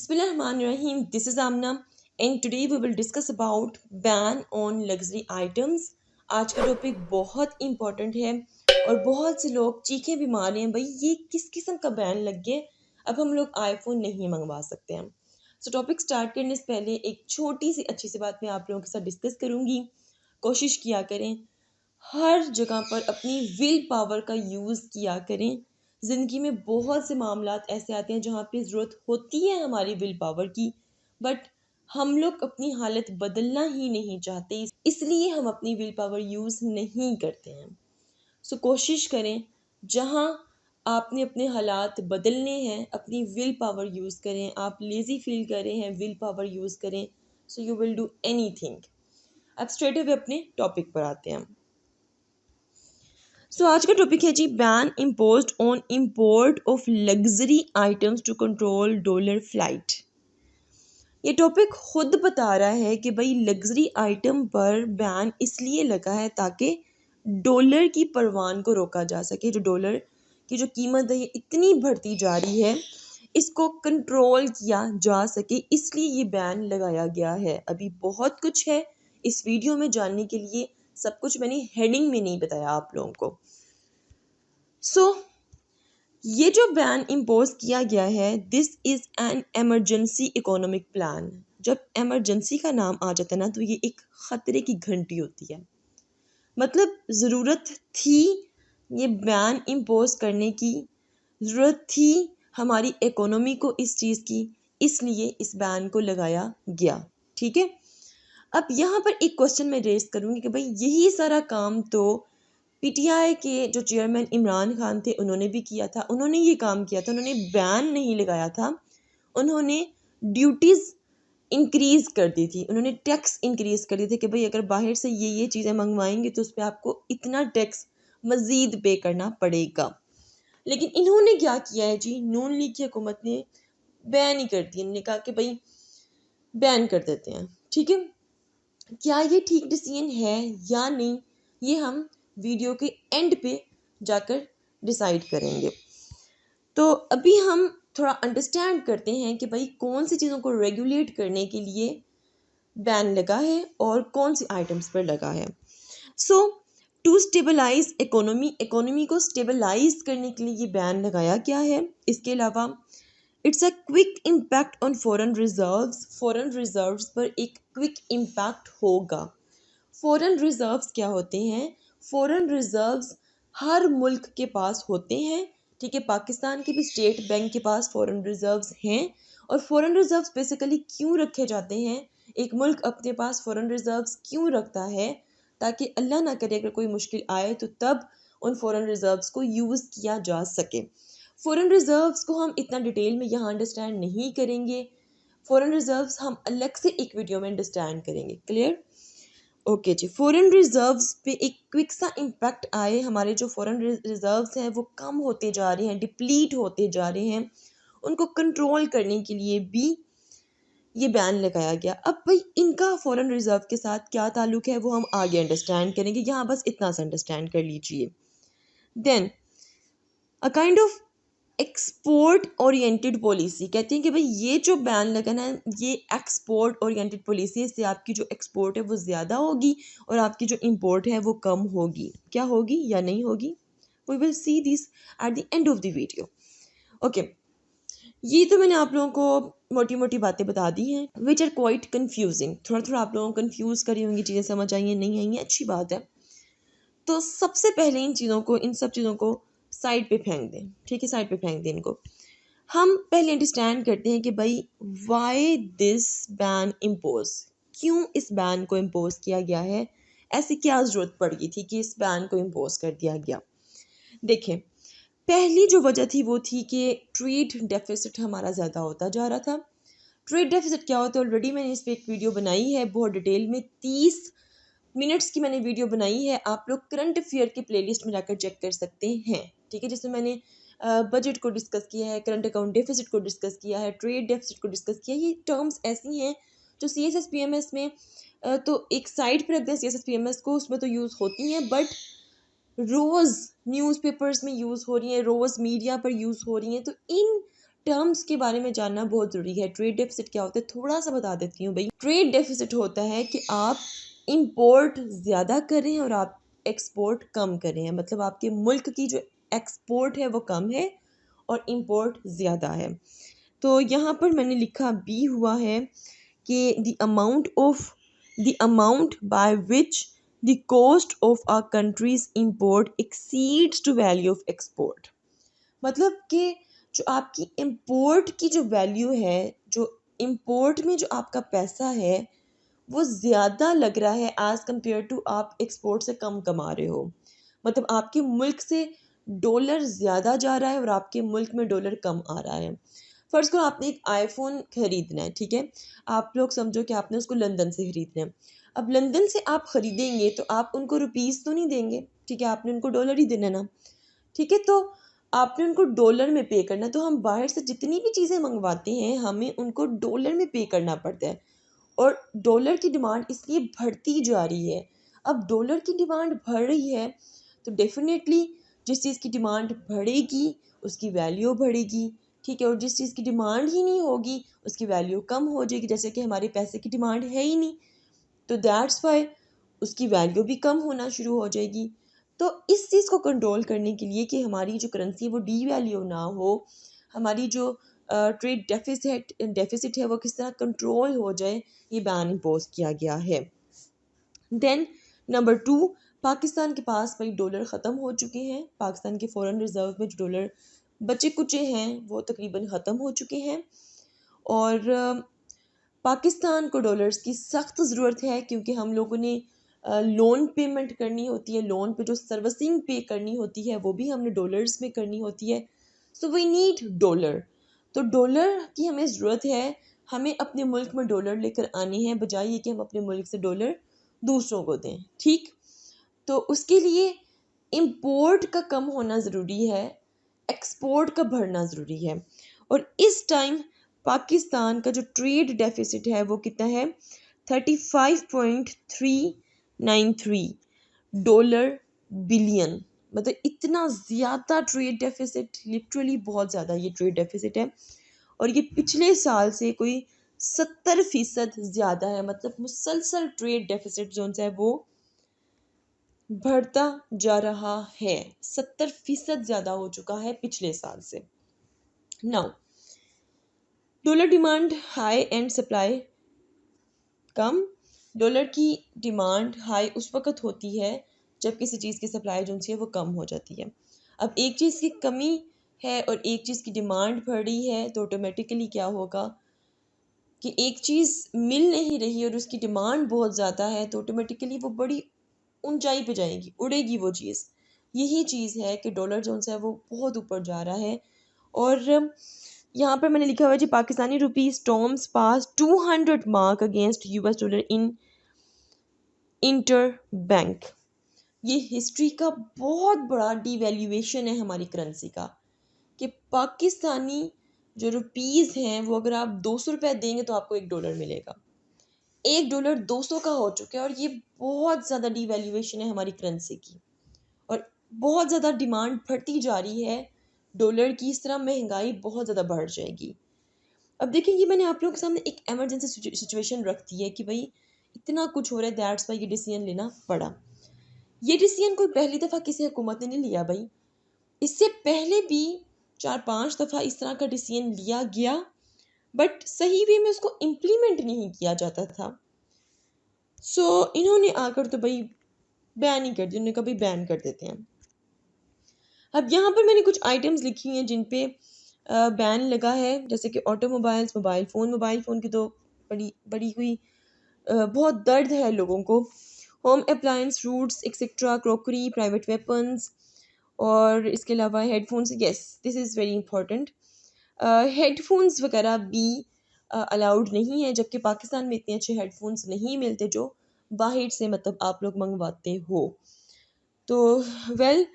Bismillahirrahmanirrahim. This is Amna and today we will discuss about ban on luxury items. आज का topic बहुत important है और बहुत से लोग चीखें भी मार रहे हैं, भाई ये किस किस्म का बैन लग गया, अब हम लोग आईफोन नहीं मंगवा सकते हैं। सो टॉपिक स्टार्ट करने से पहले एक छोटी सी अच्छी सी बात मैं आप लोगों के साथ डिस्कस करूंगी। कोशिश किया करें हर जगह पर अपनी विल पावर का यूज़ किया करें। ज़िंदगी में बहुत से मामलात ऐसे आते हैं जहाँ पे ज़रूरत होती है हमारी विल पावर की, बट हम लोग अपनी हालत बदलना ही नहीं चाहते, इसलिए हम अपनी विल पावर यूज़ नहीं करते हैं। सो कोशिश करें जहाँ आपने अपने हालात बदलने हैं अपनी विल पावर यूज़ करें। आप लेज़ी फील कर रहे हैं, विल पावर यूज़ करें, so you will do anything. अब स्ट्रेट अवे अपने टॉपिक पर आते हैं। आज का टॉपिक है जी, ban imposed on import of luxury items to control dollar flight. ये टॉपिक खुद बता रहा है कि भाई लग्जरी आइटम पर बैन इसलिए लगा है ताकि डॉलर की परवान को रोका जा सके। जो डॉलर की जो कीमत है ये इतनी बढ़ती जा रही है, इसको कंट्रोल किया जा सके, इसलिए ये बैन लगाया गया है। अभी बहुत कुछ है इस वीडियो में जानने के लिए, सब कुछ मैंने हेडिंग में नहीं बताया आप लोगों को। ये जो बैन इम्पोज किया गया है, this is an emergency economic plan. जब एमरजेंसी का नाम आ जाता है ना, तो ये एक ख़तरे की घंटी होती है। मतलब ज़रूरत थी ये बैन इम्पोज करने की, ज़रूरत थी हमारी इकोनॉमी को इस चीज़ की, इसलिए इस बैन को लगाया गया। ठीक है, अब यहाँ पर एक क्वेश्चन मैं रेज करूँगी कि भाई यही सारा काम तो पीटीआई के जो चेयरमैन इमरान खान थे उन्होंने भी किया था। उन्होंने ये काम किया था, उन्होंने बैन नहीं लगाया था, उन्होंने ड्यूटीज़ इंक्रीज़ कर दी थी, उन्होंने टैक्स इंक्रीज़ कर दी थी कि भाई अगर बाहर से ये चीज़ें मंगवाएंगे तो उस पर आपको इतना टैक्स मज़ीद पे करना पड़ेगा। लेकिन इन्होंने क्या किया है जी, नून लीग की हुकूमत ने बैन ही कर दिया। इन्होंने कहा कि भाई बैन कर देते हैं। ठीक है, क्या ये ठीक डिसीजन है या नहीं, ये हम वीडियो के एंड पे जाकर डिसाइड करेंगे। तो अभी हम थोड़ा अंडरस्टैंड करते हैं कि भाई कौन सी चीज़ों को रेगुलेट करने के लिए बैन लगा है और कौन सी आइटम्स पर लगा है। टू स्टेबलाइज इकोनॉमी को स्टेबलाइज करने के लिए ये बैन लगाया गया है। इसके अलावा it's a quick impact on foreign reserves पर एक क्विक इम्पैक्ट होगा। फॉरेन रिजर्व्स क्या होते हैं? फॉरेन रिजर्व्स हर मुल्क के पास होते हैं। ठीक है, पाकिस्तान के भी स्टेट बैंक के पास फॉरेन रिजर्व्स हैं। और फॉरेन रिजर्व्स बेसिकली क्यों रखे जाते हैं? एक मुल्क अपने पास फॉरेन रिजर्व्स क्यों रखता है? ताकि अल्लाह ना करे अगर कोई मुश्किल आए तो तब उन फॉरेन रिजर्व्स को यूज़ किया जा सके। फॉरेन रिजर्व्स को हम इतना डिटेल में यहाँ अंडरस्टैंड नहीं करेंगे, फॉरेन रिजर्व्स हम अलग से एक वीडियो में अंडरस्टैंड करेंगे। क्लियर? ओके जी, फॉरेन रिजर्व्स पे एक क्विक सा इम्पैक्ट आए। हमारे जो फॉरेन रिजर्व्स हैं वो कम होते जा रहे हैं, डिप्लीट होते जा रहे हैं, उनको कंट्रोल करने के लिए भी ये बैन लगाया गया। अब भाई इनका फॉरेन रिजर्व के साथ क्या ताल्लुक है वो हम आगे अंडरस्टैंड करेंगे, यहाँ बस इतना सा अंडरस्टैंड कर लीजिए। Then a kind of export oriented policy, कहते हैं कि भाई ये जो बैन लगा ना, ये एक्सपोर्ट ओरिएंटेड पॉलिसी है। इससे आपकी जो एक्सपोर्ट है वो ज़्यादा होगी और आपकी जो इंपोर्ट है वो कम होगी। क्या होगी या नहीं होगी, we will see this at the end of the video. Okay, ये तो मैंने आप लोगों को मोटी मोटी बातें बता दी हैं विच आर क्वाइट कन्फ्यूजिंग। थोड़ा थोड़ा आप लोगों को कन्फ्यूज़ करी होंगी, चीज़ें समझ आई हैं नहीं आई हैं, अच्छी बात है। तो सबसे पहले इन सब चीज़ों को साइड पे फेंक दें। ठीक है, साइड पे फेंक दें इनको। हम पहले अंडरस्टैंड करते हैं कि भाई वाई दिस बैन इम्पोज, क्यों इस बैन को इम्पोज किया गया है, ऐसी क्या ज़रूरत पड़ गई थी कि इस बैन को इम्पोज कर दिया गया। देखें, पहली जो वजह थी वो थी कि ट्रेड डेफिसिट हमारा ज़्यादा होता जा रहा था। ट्रेड डेफिसिट क्या होता है, ऑलरेडी मैंने इस पर एक वीडियो बनाई है बहुत डिटेल में, 30 मिनट्स की मैंने वीडियो बनाई है, आप लोग करंट अफेयर के प्लेलिस्ट में जाकर चेक कर सकते हैं। ठीक है, जिसमें मैंने बजट को डिस्कस किया है, करंट अकाउंट डेफिसिट को डिस्कस किया है, ट्रेड डेफिसिट को डिस्कस किया है। ये टर्म्स ऐसी हैं जो CSSPMS में तो एक साइड पर रखते हैं CSSPMS को, उसमें तो यूज़ होती हैं, बट रोज़ न्यूज़पेपर्स में यूज़ हो रही हैं, रोज़ मीडिया पर यूज़ हो रही हैं। तो इन टर्म्स के बारे में जानना बहुत ज़रूरी है। ट्रेड डेफिसिट क्या होता है थोड़ा सा बता देती हूँ भाई। ट्रेड डेफिसिट होता है कि आप इंपोर्ट ज़्यादा कर रहे हैं और आप एक्सपोर्ट कम कर रहे हैं, मतलब आपके मुल्क की जो एक्सपोर्ट है वो कम है और इंपोर्ट ज़्यादा है। तो यहाँ पर मैंने लिखा बी हुआ है कि the amount by which the cost of our countries import exceeds to value of export. मतलब कि जो आपकी इंपोर्ट की जो वैल्यू है, जो इंपोर्ट में जो आपका पैसा है वो ज़्यादा लग रहा है एज़ कम्पेयर टू आप एक्सपोर्ट से कम कमा रहे हो। मतलब आपके मुल्क से डॉलर ज़्यादा जा रहा है और आपके मुल्क में डॉलर कम आ रहा है। फ़र्ज़ करो आपने एक आईफ़ोन ख़रीदना है, ठीक है? आप लोग समझो कि आपने उसको लंदन से ख़रीदना है। अब लंदन से आप ख़रीदेंगे तो आप उनको रुपीज़ तो नहीं देंगे, ठीक है? आपने उनको डॉलर ही देना ना, ठीक है? तो आपने उनको डॉलर में पे करना, तो हम बाहर से जितनी भी चीज़ें मंगवाते हैं हमें उनको डॉलर में पे करना पड़ता है और डॉलर की डिमांड इसलिए बढ़ती जा रही है। अब डॉलर की डिमांड बढ़ रही है तो डेफिनेटली जिस चीज़ की डिमांड बढ़ेगी उसकी वैल्यू बढ़ेगी, ठीक है? और जिस चीज़ की डिमांड ही नहीं होगी उसकी वैल्यू कम हो जाएगी। जैसे कि हमारे पैसे की डिमांड है ही नहीं, तो दैट्स वाई उसकी वैल्यू भी कम होना शुरू हो जाएगी। तो इस चीज़ को कंट्रोल करने के लिए कि हमारी जो करेंसी है वो डी वैल्यू ना हो, हमारी जो ट्रेड डेफिसिट है वो किस तरह कंट्रोल हो जाए, ये बैन इम्पोज किया गया है। देन नंबर 2, पाकिस्तान के पास भाई डॉलर ख़त्म हो चुके हैं। पाकिस्तान के फॉरेन रिज़र्व में जो डॉलर बचे कुचे हैं वो तकरीबन ख़त्म हो चुके हैं और पाकिस्तान को डॉलर्स की सख्त ज़रूरत है क्योंकि हम लोगों ने लोन पेमेंट करनी होती है, लोन पे जो सर्विसिंग पे करनी होती है वो भी हमने डॉलर्स में करनी होती है। So we need dollar. तो डॉलर की हमें ज़रूरत है, हमें अपने मुल्क में डॉलर लेकर आनी है बजाय ये कि हम अपने मुल्क से डॉलर दूसरों को दें, ठीक? तो उसके लिए इम्पोर्ट का कम होना ज़रूरी है, एक्सपोर्ट का बढ़ना ज़रूरी है। और इस टाइम पाकिस्तान का जो ट्रेड डेफिसिट है वो कितना है, 35.393 डॉलर बिलियन। मतलब इतना ज़्यादा ट्रेड डेफिसिट, लिटरली बहुत ज़्यादा ये ट्रेड डेफिसिट है और ये पिछले साल से कोई 70% ज़्यादा है। मतलब मुसलसल ट्रेड डेफिसिट जो है वो बढ़ता जा रहा है, 70% ज़्यादा हो चुका है पिछले साल से। Now dollar demand high and supply come. Dollar की डिमांड हाई उस वक़्त होती है जब किसी चीज़ की सप्लाई जो है वो कम हो जाती है। अब एक चीज़ की कमी है और एक चीज़ की डिमांड बढ़ रही है तो ऑटोमेटिकली क्या होगा कि एक चीज़ मिल नहीं रही और उसकी डिमांड बहुत ज़्यादा है तो ऑटोमेटिकली वो बड़ी ऊंचाई पे जाएगी, उड़ेगी वो चीज़। यही चीज़ है कि डॉलर जो है वो बहुत ऊपर जा रहा है और यहाँ पर मैंने लिखा हुआ है जी, Pakistani rupees tops past 200 mark against US dollar in interbank. ये हिस्ट्री का बहुत बड़ा डिवैल्यूएशन है हमारी करेंसी का कि पाकिस्तानी जो रुपीज़ हैं वो अगर आप 200 रुपये देंगे तो आपको $1 मिलेगा। $1 200 का हो चुका है और ये बहुत ज़्यादा डिवैल्यूएशन है हमारी करेंसी की और बहुत ज़्यादा डिमांड बढ़ती जा रही है डॉलर की। इस तरह महंगाई बहुत ज़्यादा बढ़ जाएगी। अब देखिए ये मैंने आप लोगों के सामने एक एमरजेंसी सिचुएशन रख दी है कि भाई इतना कुछ हो रहा है, दैट्स वाई ये डिसीजन लेना पड़ा। ये डिसीजन कोई पहली दफ़ा किसी हुकूमत ने नहीं लिया भाई, इससे पहले भी 4-5 दफ़ा इस तरह का डिसीजन लिया गया बट सही वे में उसको इम्प्लीमेंट नहीं किया जाता था। सो इन्होंने आकर तो भाई बैन ही कर दिया, उन्होंने कहा भाई बैन कर देते हैं। अब यहाँ पर मैंने कुछ आइटम्स लिखी हैं जिन पे बैन लगा है, जैसे कि ऑटोमोबाइल्स, मोबाइल फ़ोन की तो बड़ी बड़ी हुई बहुत दर्द है लोगों को। Home appliance, fruits etcetera, crockery, private weapons और इसके अलावा headphones. Yes, this is very important. Headphones वगैरह भी अलाउड नहीं है, जबकि पाकिस्तान में इतने अच्छे हेडफोन्स नहीं मिलते जो बाहर से मतलब आप लोग मंगवाते हो। तो वेल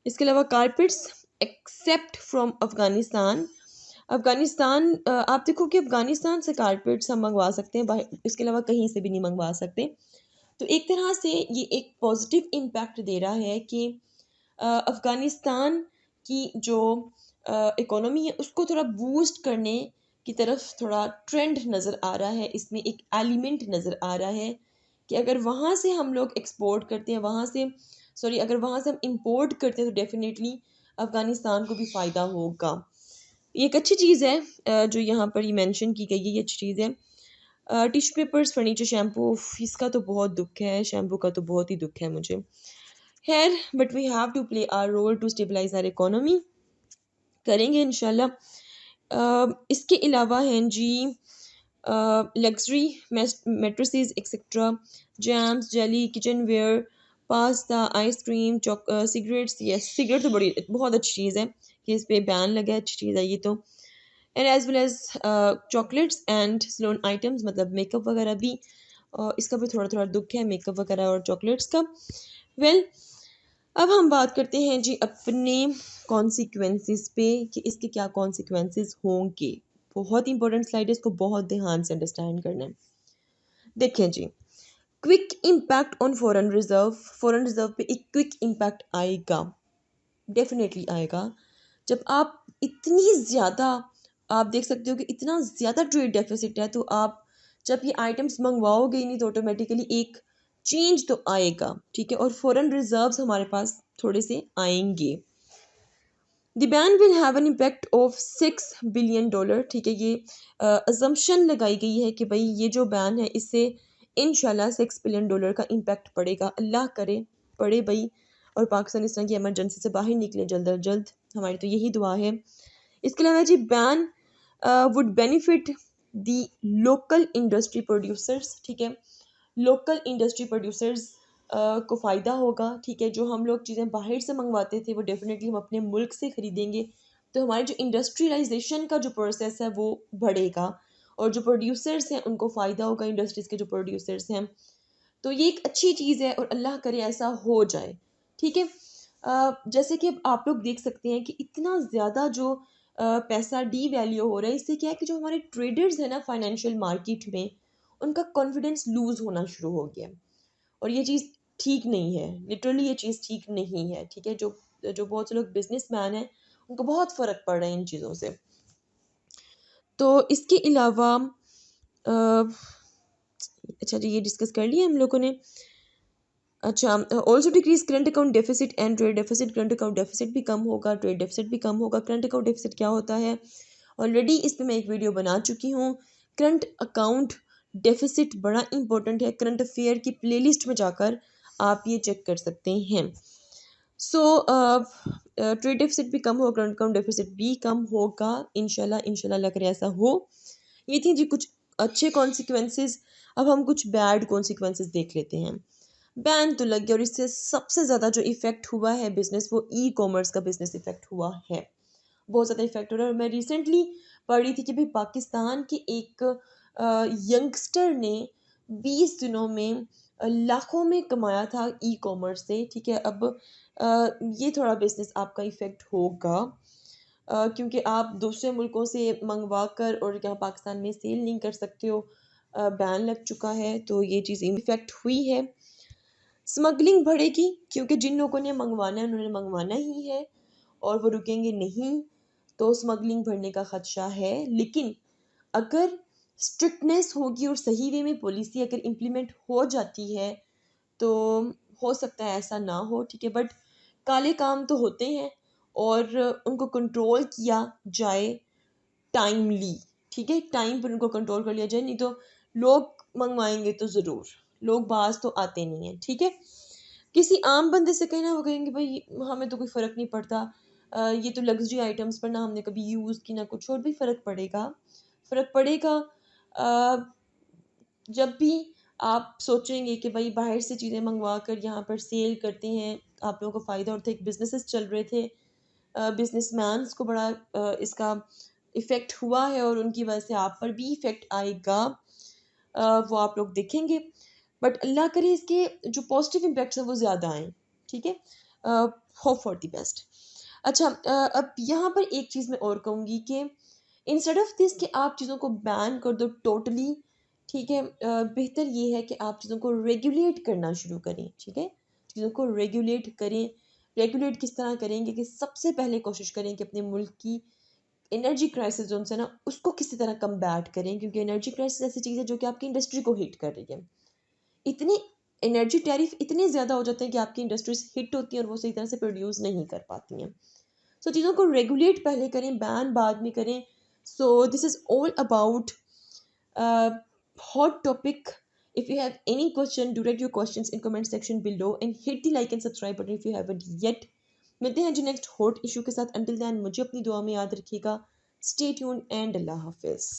इसके अलावा carpets except from Afghanistan. Afghanistan आप देखो कि अफ़गानिस्तान से कारपेट्स हम मंगवा सकते हैं, बाहर इसके अलावा कहीं से भी नहीं मंगवा सकते। तो एक तरह से ये एक पॉजिटिव इम्पैक्ट दे रहा है कि अफ़गानिस्तान की जो इकोनॉमी है उसको थोड़ा बूस्ट करने की तरफ थोड़ा ट्रेंड नज़र आ रहा है, इसमें एक एलिमेंट नज़र आ रहा है कि अगर वहाँ से हम लोग एक्सपोर्ट करते हैं, वहाँ से सॉरी अगर वहाँ से हम इंपोर्ट करते हैं तो डेफिनेटली अफ़गानिस्तान को भी फ़ायदा होगा। ये एक अच्छी चीज़ है जो यहाँ पर ये मेंशन की गई है, ये अच्छी चीज़ है। टिश्यू पेपर्स, फर्नीचर, शैम्पू, इसका तो बहुत दुख है, शैम्पू का तो बहुत ही दुख है मुझे। खैर, but we have to play our role to stabilise our economy, करेंगे इंशाल्लाह। इसके अलावा हैं जी luxury mattresses etcetera, jams, jelly, kitchenware, pasta, ice cream, cigarettes. Yes, cigarette तो बड़ी बहुत अच्छी चीज़ है कि इस पे बैन लगा है, अच्छी चीज़ है ये तो। And as well as chocolates and salon items, मतलब मेकअप वगैरह भी। इसका भी थोड़ा थोड़ा दुख है, मेकअप वगैरह और चॉकलेट्स का। वेल, अब हम बात करते हैं जी अपने कॉन्सिक्वेंसेस पे कि इसके क्या कॉन्सिक्वेंसेस होंगे। बहुत इंपॉर्टेंट स्लाइड है, इसको बहुत ध्यान से अंडरस्टैंड करना है। देखें जी, quick impact on foreign reserve पे एक क्विक इम्पैक्ट आएगा, डेफिनेटली आएगा। जब आप इतनी ज़्यादा, आप देख सकते हो कि इतना ज़्यादा ट्रेड डेफिसिट है, तो आप जब ये आइटम्स मंगवाओगे ही नहीं तो ऑटोमेटिकली एक चेंज तो आएगा, ठीक है। और फॉरेन रिजर्व्स हमारे पास थोड़े से आएंगे। The ban will have an impact of $6 billion, ठीक है। ये अजम्पशन लगाई गई है कि भाई ये जो बैन है इससे इंशाल्लाह $6 बिलियन का इम्पैक्ट पड़ेगा, अल्लाह करे पड़े भाई, और पाकिस्तान इस तरह की एमरजेंसी से बाहर निकले जल्द अज जल्द, हमारी तो यही दुआ है। इसके अलावा जी ban would benefit the local industry producers, ठीक है। लोकल इंडस्ट्री प्रोड्यूसर्स को फ़ायदा होगा, ठीक है। जो हम लोग चीज़ें बाहर से मंगवाते थे वो डेफिनेटली हम अपने मुल्क से ख़रीदेंगे, तो हमारे जो इंडस्ट्रियलाइजेशन का जो प्रोसेस है वो बढ़ेगा, और जो प्रोड्यूसर्स हैं उनको फ़ायदा होगा, इंडस्ट्रीज़ के जो प्रोड्यूसर्स हैं। तो ये एक अच्छी चीज़ है और अल्लाह करे ऐसा हो जाए, ठीक है। जैसे कि अब आप लोग देख सकते हैं कि इतना ज़्यादा जो पैसा डी वैल्यू हो रहा है, इससे क्या है कि जो हमारे ट्रेडर्स हैं ना फाइनेंशियल मार्केट में, उनका कॉन्फिडेंस लूज़ होना शुरू हो गया है। और ये चीज़ ठीक नहीं है, लिटरली ये चीज़ ठीक नहीं है, ठीक है। जो जो बहुत से लोग बिजनेसमैन हैं उनको बहुत फ़र्क पड़ रहा है इन चीज़ों से। तो इसके अलावा अ, अच्छा जी, ये डिस्कस कर लिया हम लोगों ने। अच्छा, also decrease current account deficit and trade deficit, current account deficit भी कम होगा, ट्रेड डेफिसिट भी कम होगा। करंट अकाउंट डेफिसिट क्या होता है, ऑलरेडी इस पे मैं एक वीडियो बना चुकी हूँ। करंट अकाउंट डेफिसिट बड़ा इंपॉर्टेंट है, करंट अफेयर की प्लेलिस्ट में जाकर आप ये चेक कर सकते हैं। सो ट्रेड डेफिसिट भी कम होगा, करंट अकाउंट डेफिसिट भी कम होगा, इंशाल्लाह इंशाल्लाह लग रहा है ऐसा हो। ये थी जी कुछ अच्छे कॉन्सिक्वेंसेस। अब हम कुछ बैड कॉन्सिक्वेंसेस देख लेते हैं। बैन तो लग गया, और इससे सबसे ज़्यादा जो इफ़ेक्ट हुआ है बिजनेस, वो ई कॉमर्स का बिजनेस इफ़ेक्ट हुआ है, बहुत ज़्यादा इफेक्ट हो रहा है। और मैं रिसेंटली पढ़ रही थी कि भाई पाकिस्तान के एक यंगस्टर ने 20 दिनों में लाखों में कमाया था ई कॉमर्स से, ठीक है। अब ये थोड़ा बिजनेस आपका इफेक्ट होगा, क्योंकि आप दूसरे मुल्कों से मंगवा कर और यहाँ पाकिस्तान में सेल नहीं कर सकते हो, बैन लग चुका है, तो ये चीज़ इफेक्ट हुई है। स्मगलिंग बढ़ेगी क्योंकि जिन लोगों ने मंगवाना है उन्होंने मंगवाना ही है और वो रुकेंगे नहीं, तो स्मगलिंग बढ़ने का ख़दशा है। लेकिन अगर स्ट्रिक्टनेस होगी और सही वे में पॉलिसी अगर इम्प्लीमेंट हो जाती है तो हो सकता है ऐसा ना हो, ठीक है। बट काले काम तो होते हैं और उनको कंट्रोल किया जाए टाइमली, ठीक है। टाइम पर उनको कंट्रोल कर लिया जाए, नहीं तो लोग मंगवाएंगे तो ज़रूर, लोग बाज तो आते नहीं हैं, ठीक है। किसी आम बंदे से कहना, वो कहेंगे भाई हमें तो कोई फ़र्क नहीं पड़ता, ये तो लग्जरी आइटम्स पर ना हमने कभी यूज़ की ना कुछ, और भी फ़र्क पड़ेगा, फ़र्क पड़ेगा। अ, जब भी आप सोचेंगे कि भाई बाहर से चीज़ें मंगवा कर यहाँ पर सेल करते हैं, आप लोगों को फ़ायदा होता है, एक बिजनेसेस चल रहे थे, बिजनेसमैन्स को बड़ा इसका इफ़ेक्ट हुआ है और उनकी वजह से आप पर भी इफ़ेक्ट आएगा, वो आप लोग देखेंगे। बट अल्लाह करे इसके जो पॉजिटिव इम्पैक्ट्स हैं वो ज़्यादा आएँ, ठीक है। Hope for the best. अच्छा, अब यहाँ पर एक चीज़ मैं और कहूँगी कि इंस्टेड ऑफ दिस कि आप चीज़ों को बैन कर दो टोटली, ठीक है, बेहतर ये है कि आप चीज़ों को रेगुलेट करना शुरू करें, ठीक है। चीज़ों को रेगुलेट करें, रेगुलेट किस तरह करेंगे कि सबसे पहले कोशिश करें कि अपने मुल्क की एनर्जी क्राइसिस जो उनसे ना उसको किसी तरह कम्बैट करें, क्योंकि एनर्जी क्राइसिस ऐसी चीज़ है जो कि आपकी इंडस्ट्री को हिट कर रही है। इतनी एनर्जी टैरिफ इतने ज़्यादा हो जाते हैं कि आपकी इंडस्ट्रीज हिट होती हैं और वो सही तरह से प्रोड्यूस नहीं कर पाती हैं। सो चीज़ों को रेगुलेट पहले करें, बैन बाद में करें। So this is all about hot topic. If you have any question, do write your questions in comment section below and hit the like and subscribe button if you haven't yet. मिलते हैं जी next hot issue के साथ। Until then मुझे अपनी दुआ में याद रखिएगा। स्टे ट्यून्ड एंड अल्लाह हाफिज़।